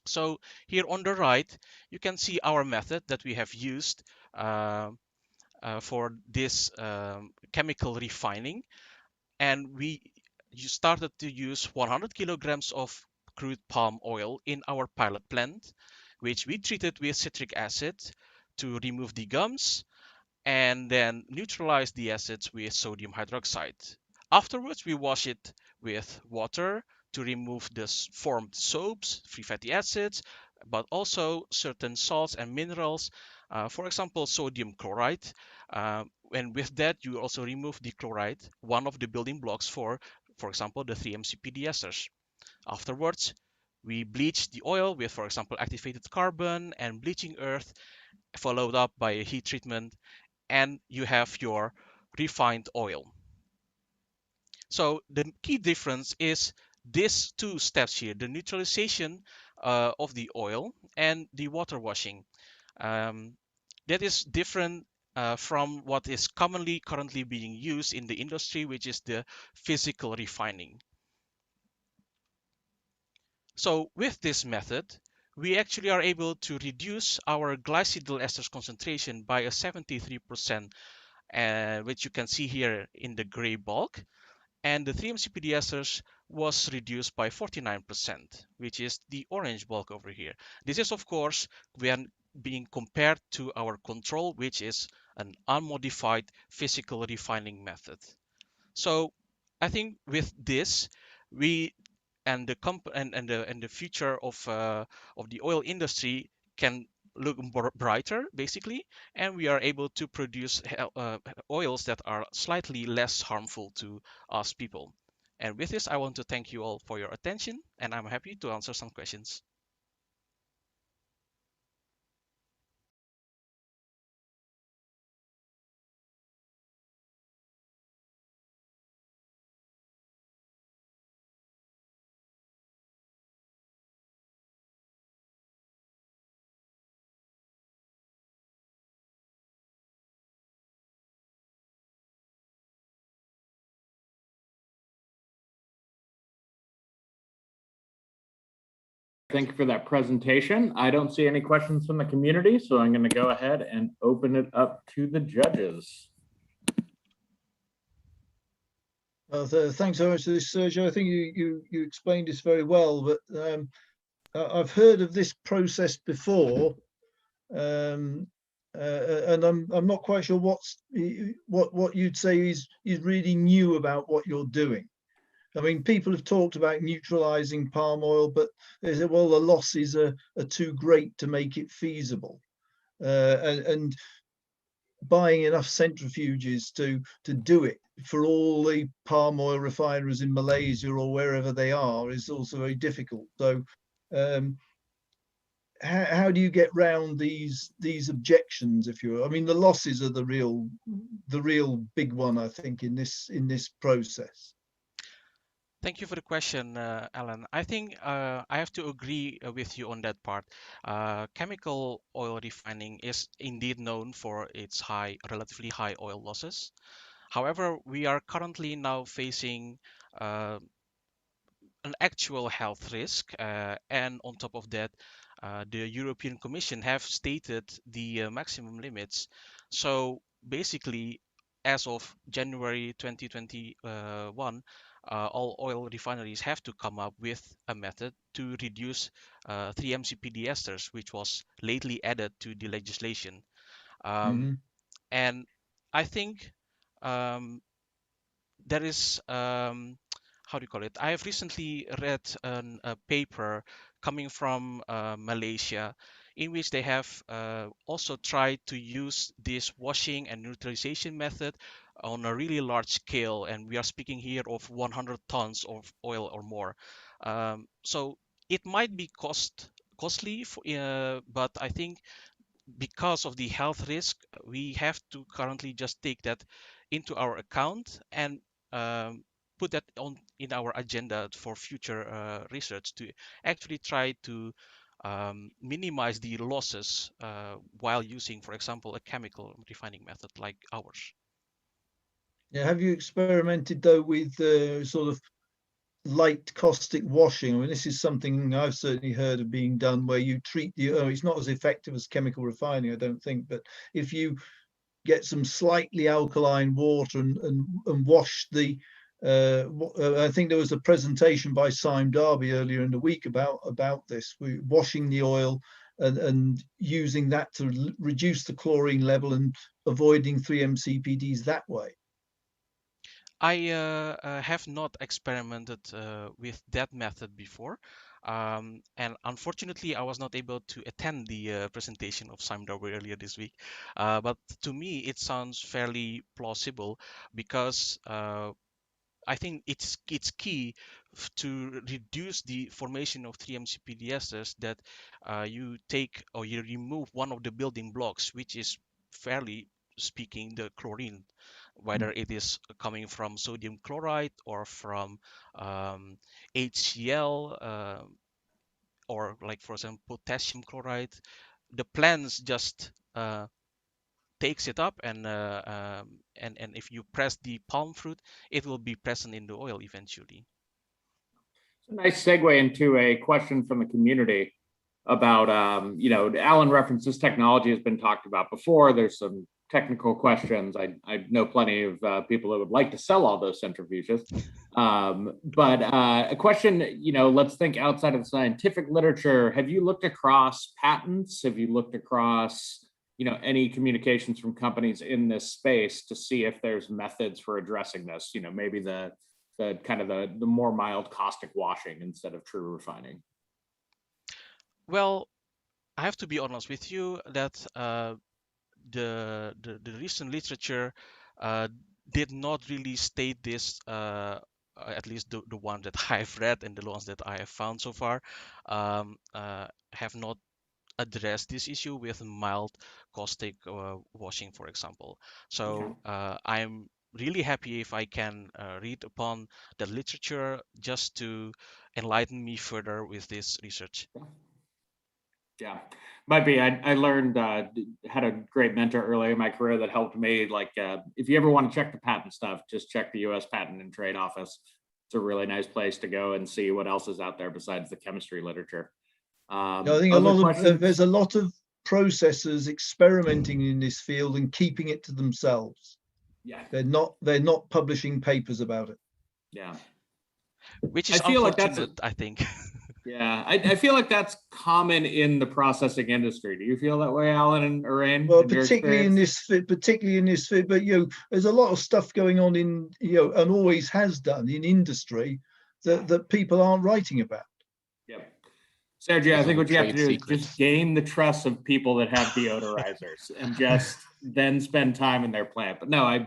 So here on the right, you can see our method that we have used for this chemical refining. And we started to use 100 kilograms of crude palm oil in our pilot plant, which we treated with citric acid to remove the gums and then neutralize the acids with sodium hydroxide. Afterwards, we wash it with water to remove the formed soaps, free fatty acids, but also certain salts and minerals, for example, sodium chloride. And with that, you also remove the chloride, one of the building blocks for example, the 3-MCPD esters. Afterwards, we bleach the oil with, for example, activated carbon and bleaching earth, followed up by a heat treatment, and you have your refined oil. So the key difference is these two steps here, the neutralization of the oil and the water washing. That is different from what is commonly currently being used in the industry, which is the physical refining. So with this method, we actually are able to reduce our glycidyl esters concentration by a 73%, which you can see here in the gray bulk. And the 3-MCPD esters was reduced by 49%, which is the orange bulk over here. This is, of course, when being compared to our control, which is an unmodified physical refining method. So I think with this, we and the future of the oil industry can look brighter, basically, and we are able to produce oils that are slightly less harmful to us people. And with this, I want to thank you all for your attention, and I'm happy to answer some questions. Thank you for that presentation. I don't see any questions from the community, so I'm going to go ahead and open it up to the judges. Thanks so much for this, Sergio. I think you explained this very well, but I've heard of this process before, and I'm not quite sure what you'd say is really new about what you're doing. I mean, people have talked about neutralizing palm oil, but they say, well, the losses are too great to make it feasible, and buying enough centrifuges to do it for all the palm oil refineries in Malaysia or wherever they are is also very difficult. So how do you get round these objections? If you, I mean, the losses are the real big one, I think, in this process. Thank you for the question, Alan. I think I have to agree with you on that part. Chemical oil refining is indeed known for its relatively high oil losses. However, we are currently now facing an actual health risk, and on top of that, the European Commission have stated the maximum limits. So basically, as of January 2021, all oil refineries have to come up with a method to reduce 3-MCPD esters, which was lately added to the legislation. And I think there is how do you call it? I have recently read a paper coming from Malaysia, in which they have also tried to use this washing and neutralization method on a really large scale, and we are speaking here of 100 tons of oil or more. So it might be costly, but I think because of the health risk, we have to currently just take that into our account and put that on in our agenda for future research to actually try to minimize the losses while using, for example, a chemical refining method like ours. Yeah, have you experimented though with sort of light caustic washing? I mean, this is something I've certainly heard of being done, where you treat it's not as effective as chemical refining, I don't think, but if you get some slightly alkaline water and wash the I think there was a presentation by Sime Darby earlier in the week about this, washing the oil and using that to reduce the chlorine level and avoiding 3-MCPDs that way. I have not experimented with that method before. And unfortunately, I was not able to attend the presentation of Sime Darby earlier this week. But to me, it sounds fairly plausible because I think it's key to reduce the formation of 3-MCPD esters that you take or you remove one of the building blocks, which is fairly speaking the chlorine, whether it is coming from sodium chloride or from HCl, or like for example potassium chloride. The plants just takes it up, and if you press the palm fruit, it will be present in the oil eventually. It's a nice segue into a question from the community about, Alan references technology has been talked about before. There's some technical questions. I know plenty of people that would like to sell all those centrifuges. But a question, let's think outside of the scientific literature. Have you looked across patents? Have you looked across, any communications from companies in this space to see if there's methods for addressing this? Maybe the kind of the more mild caustic washing instead of true refining. Well, I have to be honest with you that the recent literature did not really state this, at least the one that I've read and the ones that I have found so far have not addressed this issue with mild caustic washing, for example. So I'm really happy if I can read upon the literature just to enlighten me further with this research. Yeah, might be. I learned, had a great mentor early in my career that helped me. Like, if you ever want to check the patent stuff, just check the U.S. Patent and Trade Office. It's a really nice place to go and see what else is out there besides the chemistry literature. I think there's a lot of processors experimenting in this field and keeping it to themselves. Yeah, they're not publishing papers about it. Yeah, which is unfortunate, I think. Yeah, I feel like that's common in the processing industry. Do you feel that way, Alan and Irain? Well, particularly in this field, but there's a lot of stuff going on in, and always has done in industry that people aren't writing about. Yeah. Sergio, I think what you have to do is just gain the trust of people that have deodorizers and just then spend time in their plant. But no,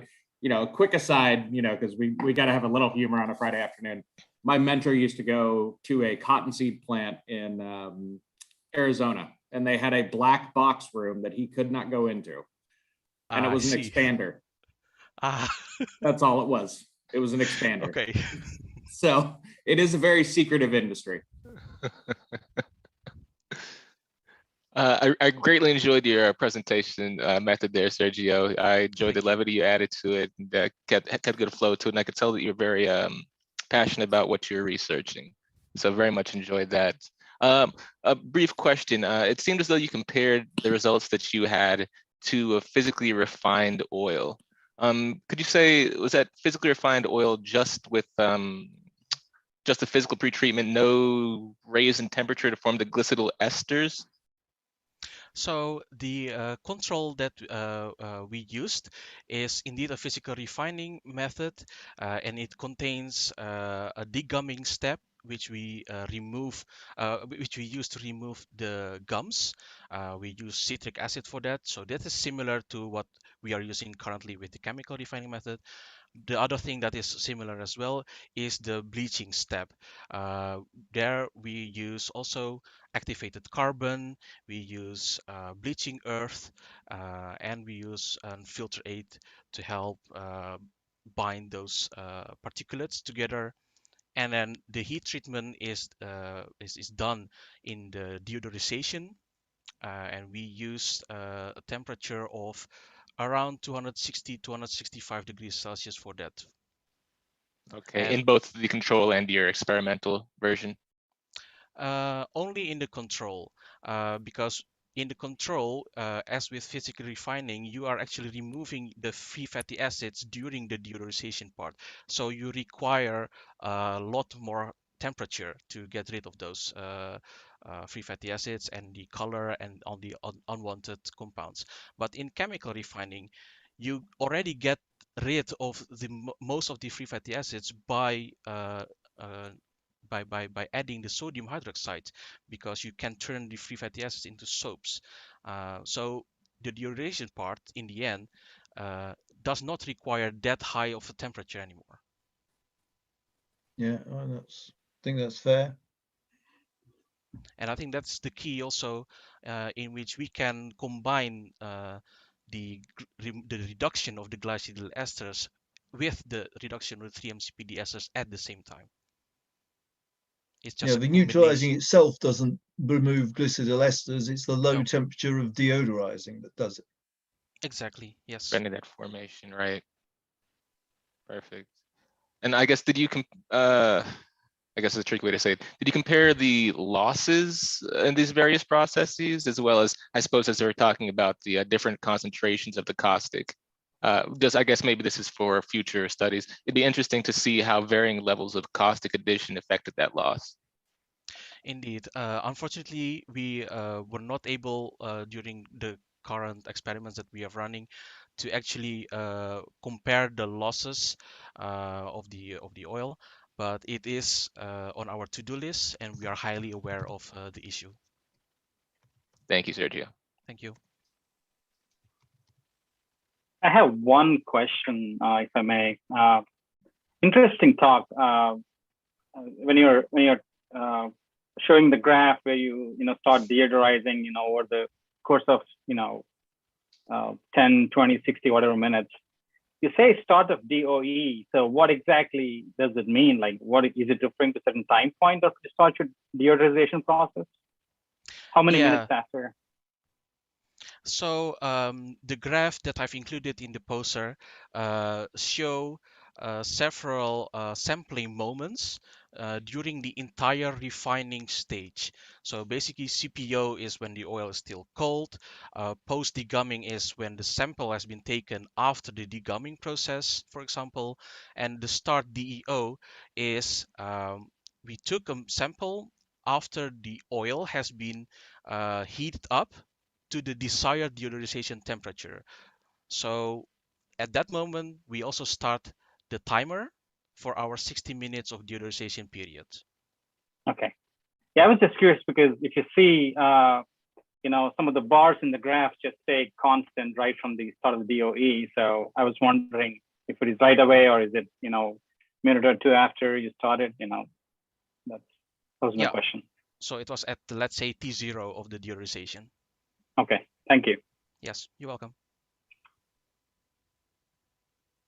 quick aside, because we got to have a little humor on a Friday afternoon. My mentor used to go to a cottonseed plant in Arizona, and they had a black box room that he could not go into. And it was an expander. That's all it was. It was an expander. Okay. So it is a very secretive industry. I greatly enjoyed your presentation method there, Sergio. I enjoyed the levity you added to it, and kept good flow to it, and I could tell that you're very passionate about what you're researching. So very much enjoyed that. A brief question. It seemed as though you compared the results that you had to a physically refined oil. Could you say, was that physically refined oil just with just a physical pretreatment, no raise in temperature to form the Glycidyl esters? So the control that we used is indeed a physical refining method, and it contains a degumming step which we use to remove the gums. We use citric acid for that, so that is similar to what we are using currently with the chemical refining method. The other thing that is similar as well is the bleaching step. There we use also activated carbon, we use bleaching earth, and we use filter aid to help bind those particulates together. And then the heat treatment is done in the deodorization, and we use a temperature of around 260 265 degrees Celsius for that. Okay, And in both the control and your experimental version? only in the control, because in the control, as with physical refining, you are actually removing the free fatty acids during the deodorization part. So you require a lot more temperature to get rid of those free fatty acids and the color and all the unwanted compounds. But in chemical refining, you already get rid of the most of the free fatty acids by adding the sodium hydroxide, because you can turn the free fatty acids into soaps. So the deodorization part in the end does not require that high of a temperature anymore. Yeah, well, I think that's fair. And I think that's the key also, in which we can combine the reduction of the glycidyl esters with the reduction of the 3-MCPD esters at the same time. It's just Yeah, the neutralizing itself doesn't remove glycidyl esters. It's the low temperature of deodorizing that does it. Exactly, yes. Preventing that formation, right? Perfect. And I guess, I guess it's a tricky way to say it. Did you compare the losses in these various processes, as well as, I suppose, as they were talking about the different concentrations of the caustic? I guess maybe this is for future studies. It'd be interesting to see how varying levels of caustic addition affected that loss. Indeed. Unfortunately, we were not able during the current experiments that we are running to actually compare the losses of the oil, but it is on our to-do list, and we are highly aware of the issue. Thank you, Sergio. Thank you. I have one question, if I may. Interesting talk. When you're showing the graph where you start deodorizing, over the course of 10, 20, 60, whatever minutes. You say start of DOE. So what exactly does it mean? Like, what is it referring to a certain time point of the start your deodorization process? How many minutes after? So the graph that I've included in the poster show several sampling moments during the entire refining stage. So basically CPO is when the oil is still cold, post degumming is when the sample has been taken after the degumming process, for example, and the start DEO is we took a sample after the oil has been heated up to the desired deodorization temperature. So at that moment, we also start the timer for our 60 minutes of deodorization period. Okay. Yeah, I was just curious because if you see, some of the bars in the graph just stay constant right from the start of the DOE. So I was wondering if it is right away or is it, minute or two after you started, that was my question. So it was at, let's say, T0 of the deodorization. Okay, thank you. Yes, you're welcome.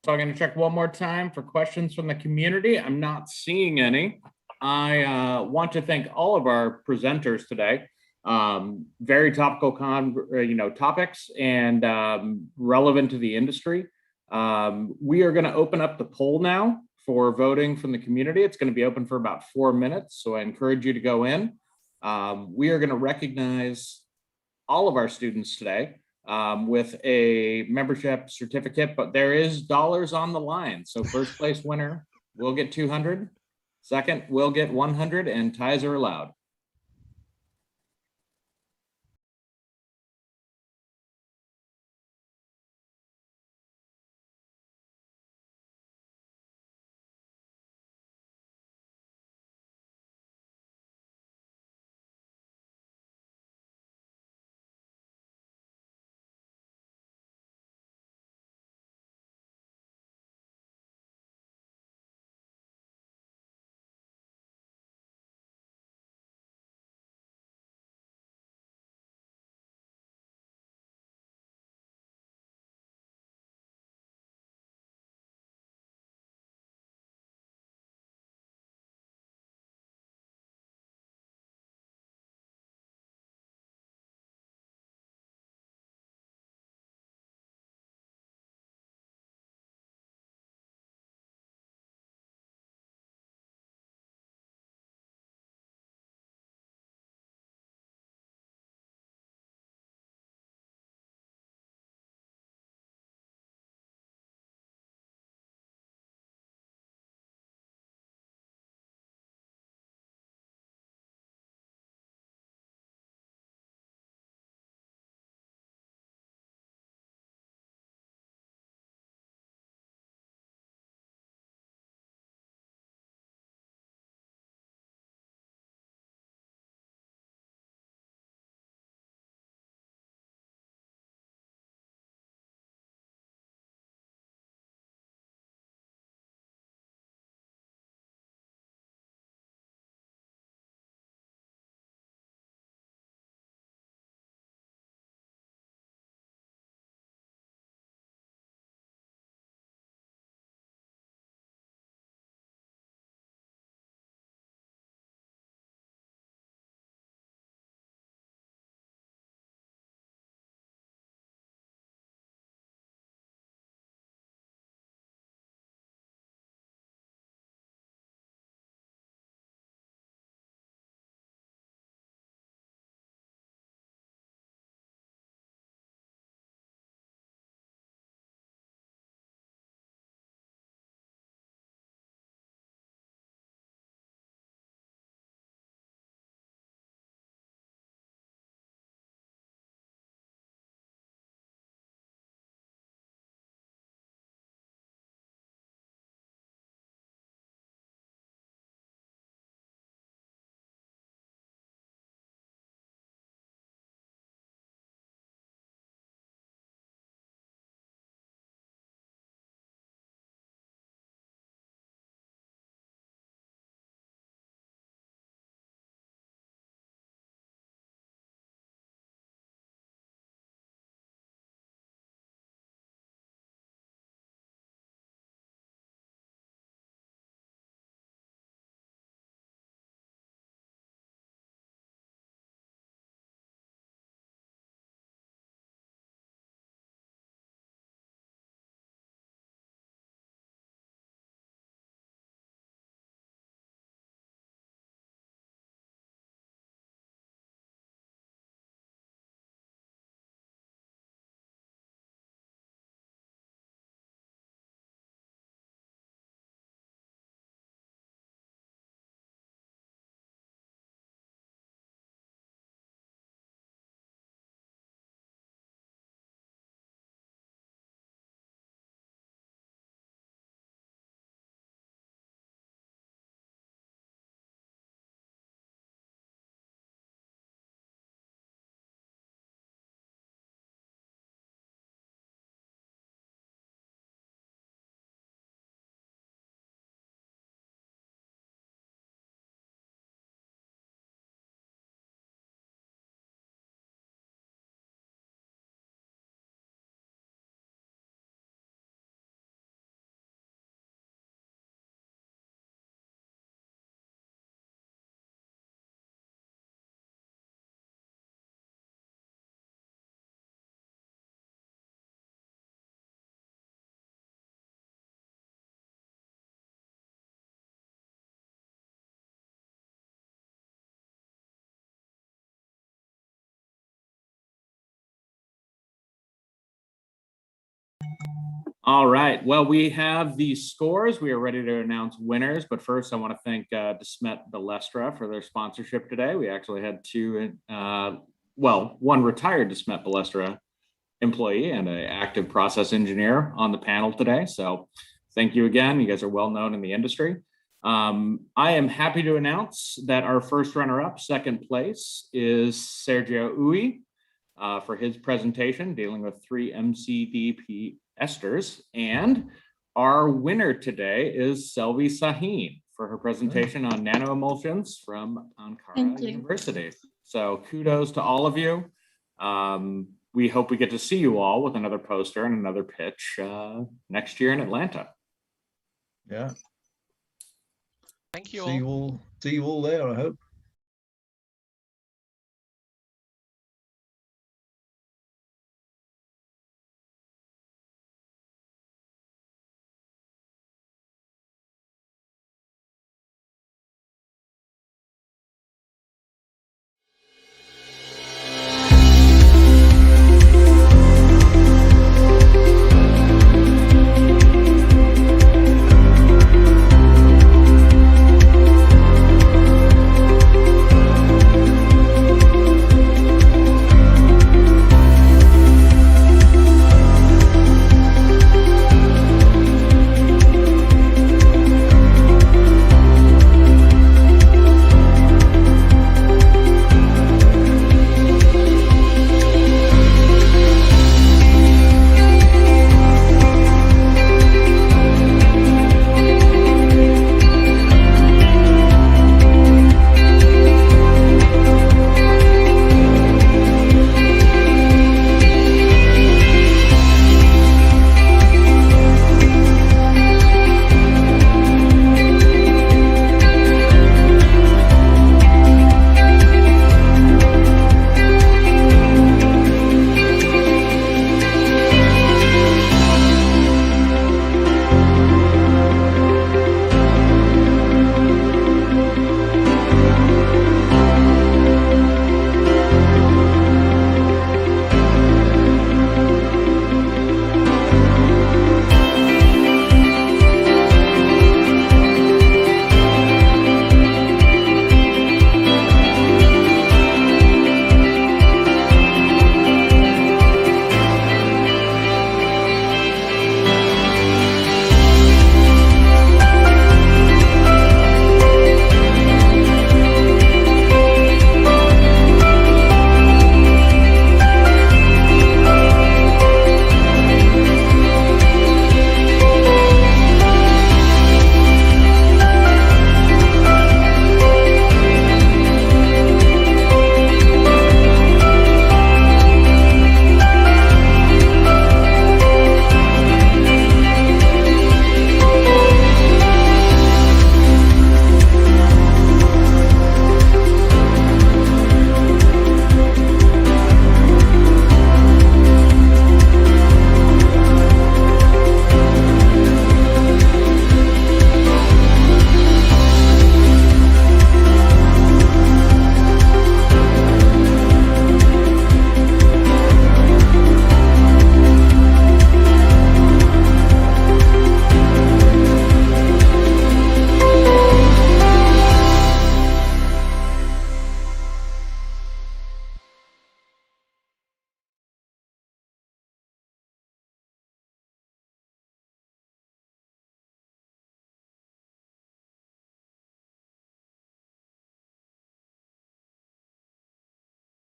So I'm going to check one more time for questions from the community. I'm not seeing any. I want to thank all of our presenters today. Very topical topics and relevant to the industry. We are going to open up the poll now for voting from the community. It's going to be open for about 4 minutes, so I encourage you to go in. We are going to recognize all of our students today with a membership certificate, but there is dollars on the line. So first place winner will get 200, second will get 100, and ties are allowed. All right. Well, we have the scores. We are ready to announce winners. But first, I want to thank Desmet Balestra for their sponsorship today. We actually had two, one retired Desmet Balestra employee and an active process engineer on the panel today. So thank you again. You guys are well known in the industry. I am happy to announce that our first runner-up, second place, is Sergio Uy for his presentation dealing with 3 MCDP esters. And our winner today is Selvi Sahin for her presentation on nanoemulsions from Ankara University. So kudos to all of you. We hope we get to see you all with another poster and another pitch next year in Atlanta. Yeah. Thank you See you all there, I hope.